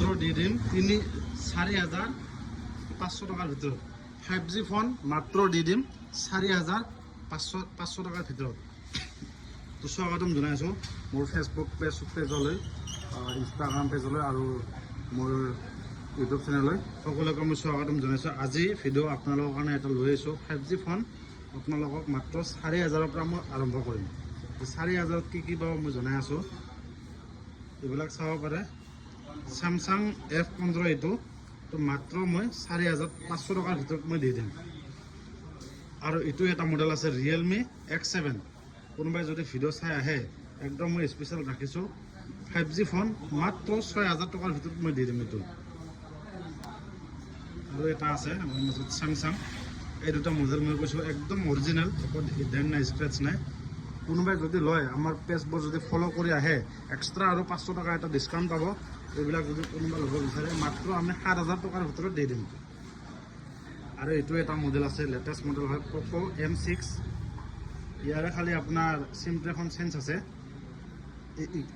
মাত্ৰ দি দিম 4,500 টকাৰ ভিতৰত 5G ফোন মাত্ৰ দি দিম 4,500 টকাৰ ভিতৰত। তো স্বাগতম জনাইছোঁ মোৰ ফেচবুক পেজলৈ, ইনষ্টাগ্ৰাম পেজলৈ আৰু মোৰ ইউটিউব চেনেললৈ সকলোকে মই স্বাগতম জনাইছোঁ। আজি ভিডিঅ' আপোনালোকৰ কাৰণে এটা লৈ আহিছোঁ 5G ফোন। আপোনালোকক মাত্ৰ 4,000ৰ পৰা মই আৰম্ভ কৰিম। 4,000ত কি পাব মই জনাই আছোঁ। এইবিলাক চাব পাৰে। স্যামসাং F15 এইটো তো মাত্ৰ মই 4,500 টকাৰ ভিতৰত মই দি দিম। আৰু এইটো এটা মডেল আছে Realme X7। কোনোবাই যদি ভিডিঅ' চাই আহে একদম মই স্পেচিয়েল ৰাখিছোঁ 5G ফোন মাত্ৰ 6,000 টকাৰ ভিতৰত মই দি দিম এইটো। আৰু এটা আছে আমাৰ মাজত স্যামসাং। এই দুটা মডেল মই কৈছোঁ একদম অৰিজিনেল, একো ডেণ্ট নাই, স্ক্ৰেচ নাই। কোনোবাই যদি লয় আমাৰ পেজবোৰ যদি ফ'ল' কৰি আহে এক্সট্ৰা আৰু 500 টকা এটা ডিছকাউণ্ট পাব। এইবিলাক যদি কোনোবা ল'ব বিচাৰে মাত্ৰ আমি 7,000 টকাৰ ভিতৰত দি দিম। আৰু এইটো এটা মডেল আছে, লেটেষ্ট মডেল হয় Poco M6। ইয়াৰে খালি আপোনাৰ চিমটো এখন চেঞ্জ আছে।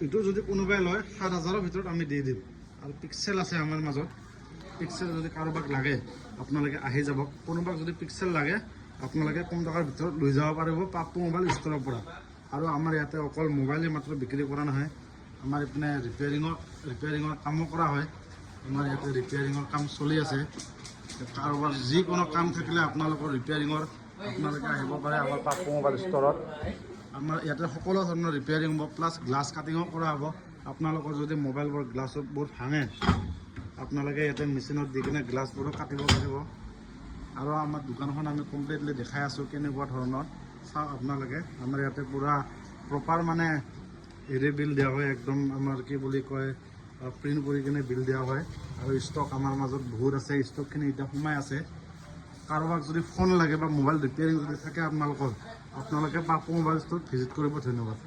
এইটো যদি কোনোবাই লয় 7,000ৰ ভিতৰত আমি দি দিম। আৰু পিক্সেল আছে আমাৰ মাজত। পিক্সেল যদি কাৰোবাক লাগে আপোনালোকে আহি যাব। কোনোবাক যদি পিক্সেল লাগে আপোনালোকে কম টকাৰ ভিতৰত লৈ যাব পাৰিব পাপ্পু মোবাইল ষ্ট'ৰৰ পৰা। আৰু আমাৰ ইয়াতে অকল মোবাইলেই মাত্ৰ বিক্ৰী কৰা নহয়, আমাৰ ইপিনে ৰিপেয়াৰিঙৰ কামো কৰা হয়। আমাৰ ইয়াতে ৰিপেয়াৰিঙৰ কাম চলি আছে। কাৰোবাৰ যিকোনো কাম থাকিলে আপোনালোকৰ ৰিপেয়াৰিঙৰ আপোনালোকে আহিব পাৰে আমাৰ পাপ্পু মোবাইল ষ্ট'ৰত। আমাৰ ইয়াতে সকলো ধৰণৰ ৰিপেয়াৰিং হ'ব, প্লাছ গ্লাছ কাটিঙো কৰা হ'ব। আপোনালোকৰ যদি মোবাইলবোৰ গ্লাছবোৰ ভাঙে আপোনালোকে ইয়াতে মেচিনত দি কিনে গ্লাছবোৰো কাটিব পাৰিব। আৰু আমাৰ দোকানখন আমি কমপ্লিটলি দেখাই আছোঁ কেনেকুৱা ধৰণৰ। চাওক আপোনালোকে, আমাৰ ইয়াতে পূৰা প্ৰপাৰ মানে হেৰি বিল দিয়া হয়, একদম আমাৰ কি বুলি কয় প্ৰিণ্ট কৰি কিনে বিল দিয়া হয়। আৰু ষ্টক আমাৰ মাজত বহুত আছে, ষ্টকখিনি এতিয়া সোমাই আছে। কাৰোবাক যদি ফোন লাগে বা মোবাইল ৰিপেয়াৰিং যদি থাকে আপোনালোকে পাপ্পু মোবাইল ষ্ট'ৰত ভিজিট কৰিব। ধন্যবাদ।